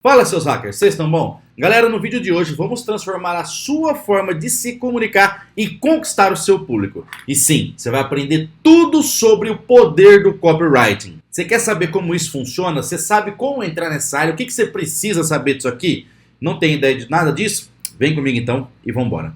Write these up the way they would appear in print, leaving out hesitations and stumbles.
Fala, seus hackers, vocês estão bom? Galera, no vídeo de hoje vamos transformar a sua forma de se comunicar e conquistar o seu público. E sim, você vai aprender tudo sobre o poder do copywriting. Você quer saber como isso funciona? Você sabe como entrar nessa área? O que você precisa saber disso aqui? Não tem ideia de nada disso? Vem comigo então e vambora.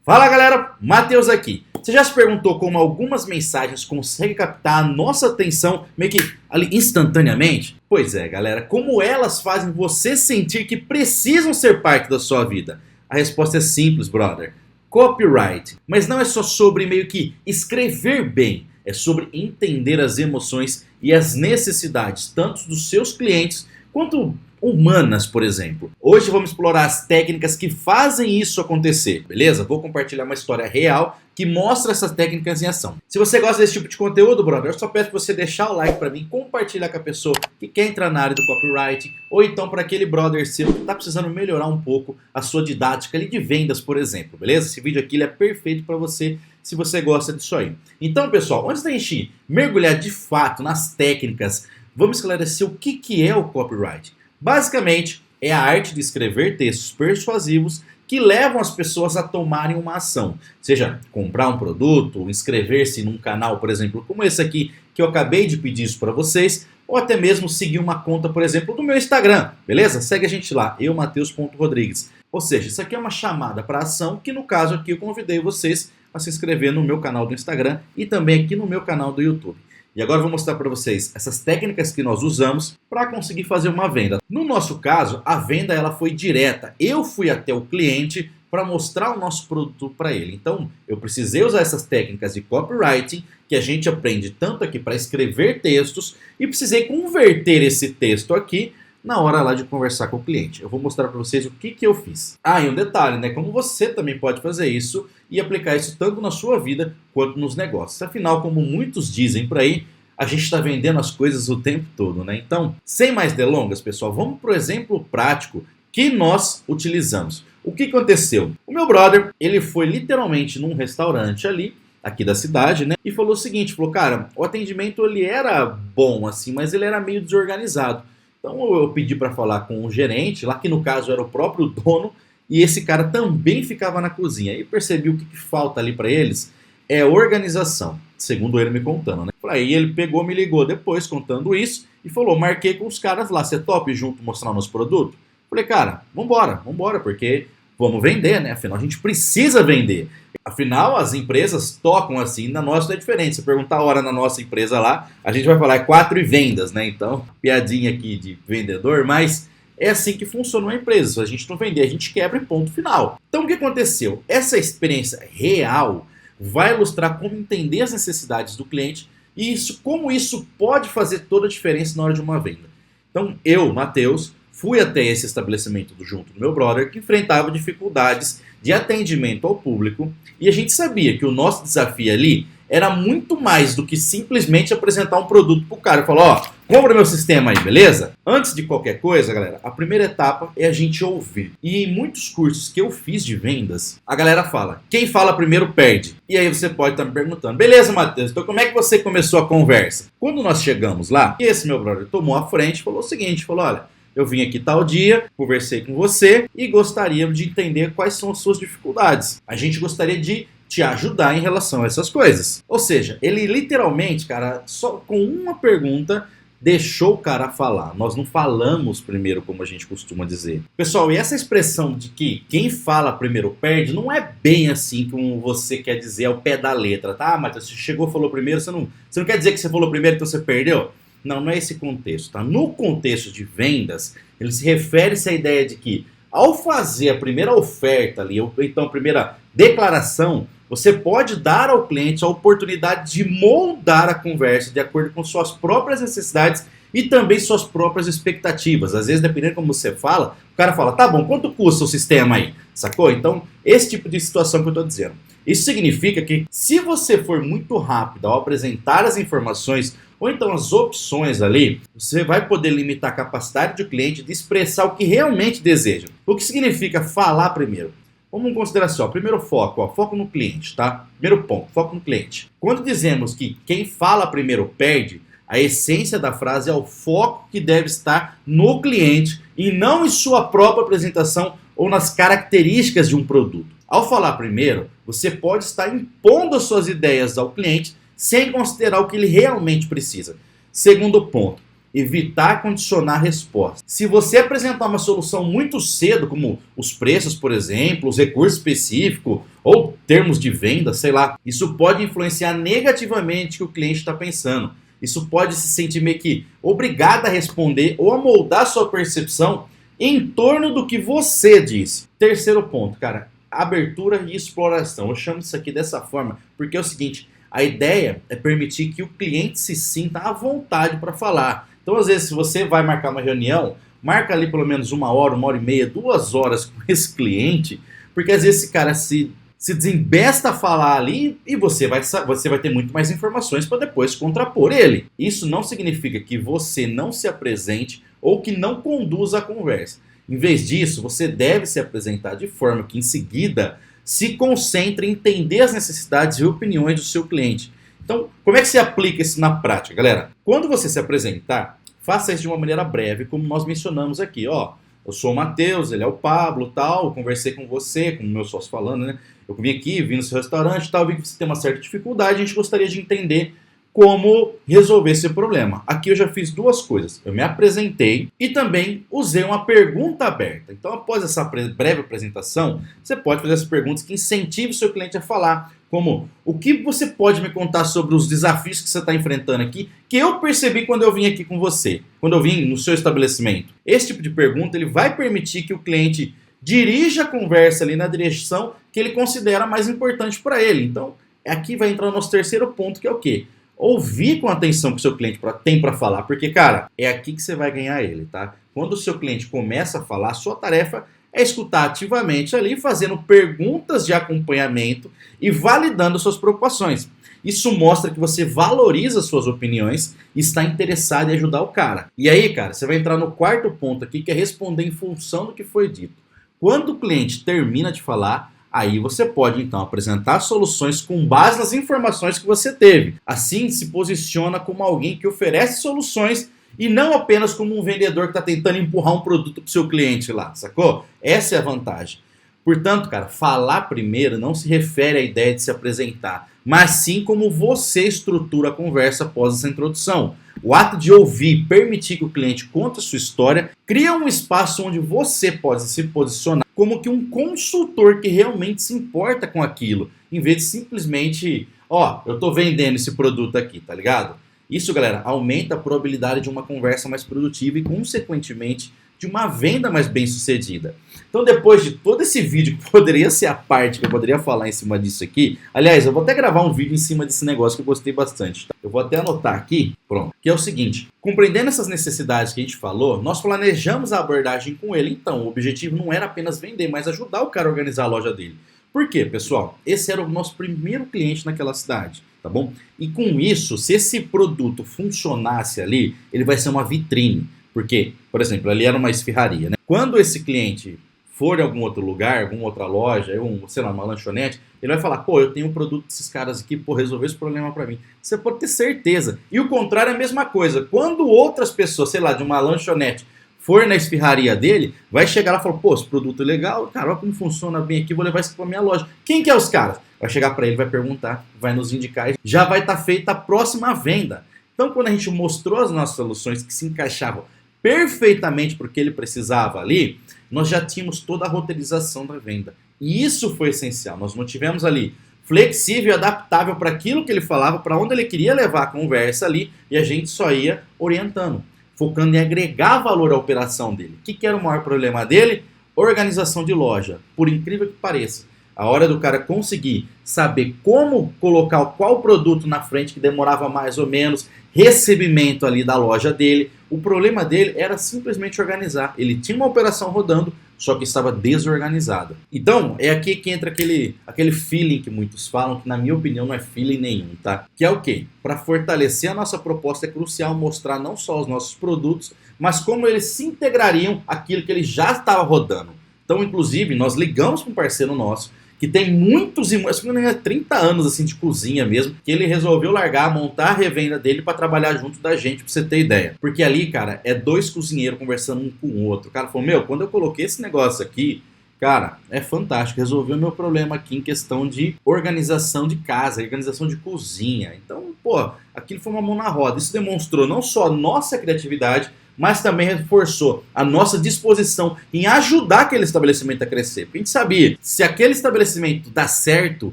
Fala, galera, Matheus aqui. Você já se perguntou como algumas mensagens conseguem captar a nossa atenção meio que ali instantaneamente? Pois é, galera, como elas fazem você sentir que precisam ser parte da sua vida? A resposta é simples, brother. Copyright. Mas não é só sobre meio que escrever bem. É sobre entender as emoções e as necessidades, tanto dos seus clientes quanto humanas, por exemplo. Hoje vamos explorar as técnicas que fazem isso acontecer, beleza? Vou compartilhar uma história real que mostra essas técnicas em ação. Se você gosta desse tipo de conteúdo, brother, eu só peço para você deixar o like para mim, compartilhar com a pessoa que quer entrar na área do copyright, ou então para aquele brother seu que está precisando melhorar um pouco a sua didática ali de vendas, por exemplo, beleza? Esse vídeo aqui ele é perfeito para você, se você gosta disso aí. Então, pessoal, antes da gente mergulhar de fato nas técnicas, vamos esclarecer o que é o copyright. Basicamente, é a arte de escrever textos persuasivos que levam as pessoas a tomarem uma ação. Seja comprar um produto, inscrever-se num canal, por exemplo, como esse aqui, que eu acabei de pedir isso para vocês, ou até mesmo seguir uma conta, por exemplo, do meu Instagram, beleza? Segue a gente lá, eumatheus.rodrigues. Ou seja, isso aqui é uma chamada para ação, que no caso aqui eu convidei vocês a se inscrever no meu canal do Instagram e também aqui no meu canal do YouTube. E agora eu vou mostrar para vocês essas técnicas que nós usamos para conseguir fazer uma venda. No nosso caso, a venda ela foi direta. Eu fui até o cliente para mostrar o nosso produto para ele. Então, eu precisei usar essas técnicas de copywriting que a gente aprende tanto aqui para escrever textos e precisei converter esse texto aqui na hora lá de conversar com o cliente. Eu vou mostrar para vocês o que eu fiz. Ah, e um detalhe, né? Como você também pode fazer isso e aplicar isso tanto na sua vida quanto nos negócios. Afinal, como muitos dizem por aí, a gente está vendendo as coisas o tempo todo, né? Então, sem mais delongas, pessoal, vamos para o exemplo prático que nós utilizamos. O que aconteceu? O meu brother, ele foi literalmente num restaurante ali, aqui da cidade, né? E falou o seguinte, falou, cara, o atendimento ele era bom assim, mas ele era meio desorganizado. Então eu pedi para falar com o gerente, lá que no caso era o próprio dono, e esse cara também ficava na cozinha. E percebi o que falta ali para eles é organização, segundo ele me contando, né? Aí ele pegou, me ligou depois contando isso e falou, marquei com os caras lá, você top junto mostrar o nosso produto? Falei, cara, vambora, porque vamos vender, né? Afinal a gente precisa vender. Afinal, as empresas tocam assim, na nossa é diferente. Se perguntar a hora na nossa empresa lá, a gente vai falar é 4 e vendas, né? Então, piadinha aqui de vendedor, mas é assim que funciona uma empresa. Se a gente não vender, a gente quebra e ponto final. Então, o que aconteceu? Essa experiência real vai ilustrar como entender as necessidades do cliente e como isso pode fazer toda a diferença na hora de uma venda. Então, eu, Matheus, fui até esse estabelecimento junto do meu brother que enfrentava dificuldades de atendimento ao público e a gente sabia que o nosso desafio ali era muito mais do que simplesmente apresentar um produto pro cara e falar, ó, compra meu sistema aí, beleza? Antes de qualquer coisa, galera, a primeira etapa é a gente ouvir. E em muitos cursos que eu fiz de vendas, a galera fala, quem fala primeiro perde. E aí você pode estar me perguntando, beleza, Matheus, então como é que você começou a conversa? Quando nós chegamos lá, esse meu brother tomou a frente e falou o seguinte, falou, olha, eu vim aqui tal dia, conversei com você e gostaria de entender quais são as suas dificuldades. A gente gostaria de te ajudar em relação a essas coisas. Ou seja, ele literalmente, cara, só com uma pergunta deixou o cara falar. Nós não falamos primeiro, como a gente costuma dizer. Pessoal, e essa expressão de que quem fala primeiro perde, não é bem assim como você quer dizer ao pé da letra, tá? Mas você chegou, falou primeiro, você não quer dizer que você falou primeiro, então você perdeu? Não é esse contexto, tá? No contexto de vendas, ele se refere-se à ideia de que ao fazer a primeira oferta ali, ou então a primeira declaração, você pode dar ao cliente a oportunidade de moldar a conversa de acordo com suas próprias necessidades e também suas próprias expectativas. Às vezes, dependendo de como você fala, o cara fala, tá bom, quanto custa o sistema aí? Sacou? Então, esse tipo de situação que eu estou dizendo. Isso significa que se você for muito rápido ao apresentar as informações ou então as opções ali, você vai poder limitar a capacidade do cliente de expressar o que realmente deseja. O que significa falar primeiro? Vamos considerar assim, ó, primeiro foco, ó, foco no cliente, tá? Primeiro ponto, foco no cliente. Quando dizemos que quem fala primeiro perde, A essência da frase é o foco que deve estar no cliente e não em sua própria apresentação ou nas características de um produto. Ao falar primeiro, você pode estar impondo as suas ideias ao cliente sem considerar o que ele realmente precisa. Segundo ponto, evitar condicionar a resposta. Se você apresentar uma solução muito cedo, como os preços, por exemplo, os recursos específicos ou termos de venda, sei lá, isso pode influenciar negativamente o que o cliente está pensando. Isso pode se sentir meio que obrigado a responder ou a moldar sua percepção em torno do que você disse. Terceiro ponto, cara, abertura e exploração. Eu chamo isso aqui dessa forma porque é o seguinte, a ideia é permitir que o cliente se sinta à vontade para falar. Então, às vezes, se você vai marcar uma reunião, marca ali pelo menos 1 hora, 1 hora e meia, 2 horas com esse cliente, porque às vezes esse cara se desembesta a falar ali e você vai ter muito mais informações para depois contrapor ele. Isso não significa que você não se apresente ou que não conduza a conversa. Em vez disso, você deve se apresentar de forma que, em seguida, se concentre em entender as necessidades e opiniões do seu cliente. Então, como é que se aplica isso na prática, galera? Quando você se apresentar, faça isso de uma maneira breve, como nós mencionamos aqui. Ó, eu sou o Matheus, ele é o Pablo, tal, eu conversei com você, com o meu sócio falando, né? Eu vim aqui, vim no seu restaurante, tal, vi que você tem uma certa dificuldade, a gente gostaria de entender como resolver esse problema. Aqui eu já fiz 2 coisas. Eu me apresentei e também usei uma pergunta aberta. Então, após essa breve apresentação, você pode fazer as perguntas que incentivem o seu cliente a falar, como o que você pode me contar sobre os desafios que você está enfrentando aqui, que eu percebi quando eu vim aqui com você, quando eu vim no seu estabelecimento. Esse tipo de pergunta ele vai permitir que o cliente dirija a conversa ali na direção que ele considera mais importante para ele. Então, aqui vai entrar o nosso terceiro ponto, que é o quê? Ouvir com atenção o que o seu cliente tem para falar, porque, cara, é aqui que você vai ganhar ele, tá? Quando o seu cliente começa a falar, sua tarefa é escutar ativamente ali, fazendo perguntas de acompanhamento e validando suas preocupações. Isso mostra que você valoriza suas opiniões e está interessado em ajudar o cara. E aí, cara, você vai entrar no quarto ponto aqui, que é responder em função do que foi dito. Quando o cliente termina de falar, aí você pode, então, apresentar soluções com base nas informações que você teve. Assim, se posiciona como alguém que oferece soluções e não apenas como um vendedor que está tentando empurrar um produto para o seu cliente lá, sacou? Essa é a vantagem. Portanto, cara, falar primeiro não se refere à ideia de se apresentar, mas sim como você estrutura a conversa após essa introdução. O ato de ouvir, permitir que o cliente conte a sua história, cria um espaço onde você pode se posicionar como que um consultor que realmente se importa com aquilo, em vez de simplesmente, ó, eu tô vendendo esse produto aqui, tá ligado? Isso, galera, aumenta a probabilidade de uma conversa mais produtiva e, consequentemente, de uma venda mais bem sucedida. Então, depois de todo esse vídeo, que poderia ser a parte que eu poderia falar em cima disso aqui, aliás, eu vou até gravar um vídeo em cima desse negócio que eu gostei bastante, tá? Eu vou até anotar aqui, pronto, que é o seguinte, compreendendo essas necessidades que a gente falou, nós planejamos a abordagem com ele. Então, o objetivo não era apenas vender, mas ajudar o cara a organizar a loja dele. Por quê, pessoal? Esse era o nosso primeiro cliente naquela cidade, tá bom? E com isso, se esse produto funcionasse ali, ele vai ser uma vitrine. Porque, por exemplo, ali era uma esfirraria, né? Quando esse cliente for em algum outro lugar, alguma outra loja, sei lá, uma lanchonete, ele vai falar, pô, eu tenho um produto desses caras aqui, pô, resolveu esse problema pra mim. Você pode ter certeza. E o contrário é a mesma coisa. Quando outras pessoas, sei lá, de uma lanchonete, for na esfirraria dele, vai chegar lá e falar, pô, esse produto é legal, cara, olha como funciona bem aqui, vou levar isso pra minha loja. Quem que é os caras? Vai chegar pra ele, vai perguntar, vai nos indicar, já vai estar feita a próxima venda. Então, quando a gente mostrou as nossas soluções que se encaixavam perfeitamente para o que ele precisava ali, nós já tínhamos toda a roteirização da venda. E isso foi essencial. Nós mantivemos ali flexível e adaptável para aquilo que ele falava, para onde ele queria levar a conversa ali, e a gente só ia orientando, focando em agregar valor à operação dele. O que era o maior problema dele? Organização de loja. Por incrível que pareça, a hora do cara conseguir saber como colocar qual produto na frente que demorava mais ou menos, recebimento ali da loja dele, o problema dele era simplesmente organizar. Ele tinha uma operação rodando, só que estava desorganizada. Então, é aqui que entra aquele feeling que muitos falam, que na minha opinião não é feeling nenhum, tá? Que é o quê? Para fortalecer a nossa proposta é crucial mostrar não só os nossos produtos, mas como eles se integrariam àquilo que ele já estava rodando. Então, inclusive, nós ligamos para um parceiro nosso, que tem muitos, acho que 30 anos assim de cozinha mesmo, que ele resolveu largar, montar a revenda dele para trabalhar junto da gente, pra você ter ideia. Porque ali, cara, é dois cozinheiros conversando um com o outro. O cara falou, meu, quando eu coloquei esse negócio aqui, cara, é fantástico, resolveu o meu problema aqui em questão de organização de casa, organização de cozinha. Então, pô, aquilo foi uma mão na roda. Isso demonstrou não só a nossa criatividade, mas também reforçou a nossa disposição em ajudar aquele estabelecimento a crescer. Porque a gente sabia, se aquele estabelecimento dá certo,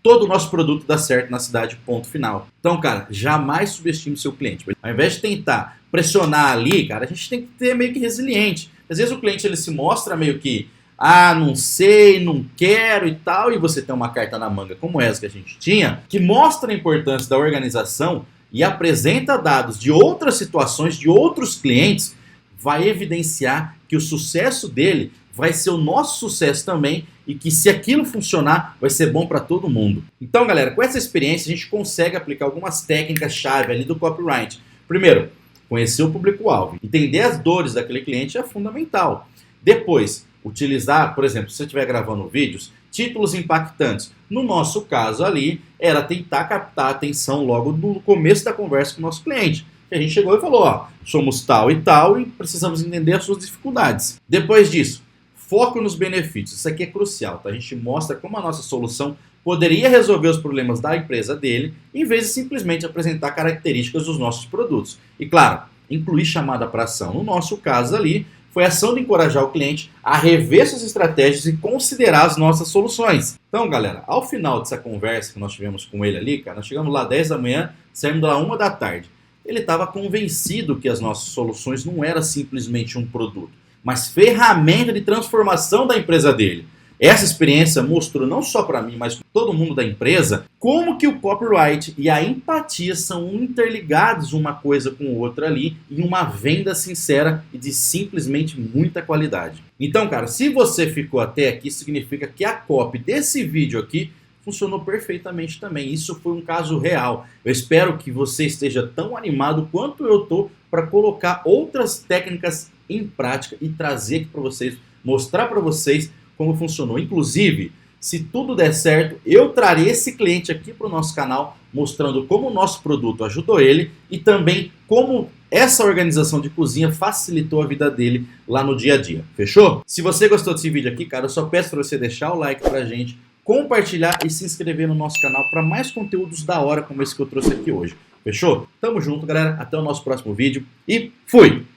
todo o nosso produto dá certo na cidade, ponto final. Então, cara, jamais subestime o seu cliente. Ao invés de tentar pressionar ali, cara, a gente tem que ter meio que resiliente. Às vezes o cliente ele se mostra meio que, não sei, não quero e tal, e você tem uma carta na manga como essa que a gente tinha, que mostra a importância da organização e apresenta dados de outras situações, de outros clientes, vai evidenciar que o sucesso dele vai ser o nosso sucesso também e que se aquilo funcionar, vai ser bom para todo mundo. Então, galera, com essa experiência a gente consegue aplicar algumas técnicas-chave ali do copyright. Primeiro, conhecer o público-alvo. Entender as dores daquele cliente é fundamental. Depois, utilizar, por exemplo, se você estiver gravando vídeos, títulos impactantes. No nosso caso ali, era tentar captar a atenção logo no começo da conversa com o nosso cliente. E a gente chegou e falou, somos tal e precisamos entender as suas dificuldades. Depois disso, foco nos benefícios. Isso aqui é crucial, tá? A gente mostra como a nossa solução poderia resolver os problemas da empresa dele, em vez de simplesmente apresentar características dos nossos produtos. E claro, incluir chamada para ação. No nosso caso ali, foi a ação de encorajar o cliente a rever suas estratégias e considerar as nossas soluções. Então, galera, ao final dessa conversa que nós tivemos com ele ali, cara, nós chegamos lá 10 da manhã, saímos lá 1 da tarde. Ele estava convencido que as nossas soluções não eram simplesmente um produto, mas ferramenta de transformação da empresa dele. Essa experiência mostrou não só para mim, mas para todo mundo da empresa, como que o copyright e a empatia são interligados uma coisa com outra ali em uma venda sincera e de simplesmente muita qualidade. Então, cara, se você ficou até aqui, significa que a copy desse vídeo aqui funcionou perfeitamente também. Isso foi um caso real. Eu espero que você esteja tão animado quanto eu estou para colocar outras técnicas em prática e trazer aqui para vocês, mostrar para vocês como funcionou. Inclusive, se tudo der certo, eu trarei esse cliente aqui para o nosso canal, mostrando como o nosso produto ajudou ele e também como essa organização de cozinha facilitou a vida dele lá no dia a dia. Fechou? Se você gostou desse vídeo aqui, cara, eu só peço para você deixar o like pra gente, compartilhar e se inscrever no nosso canal para mais conteúdos da hora como esse que eu trouxe aqui hoje. Fechou? Tamo junto, galera. Até o nosso próximo vídeo e fui!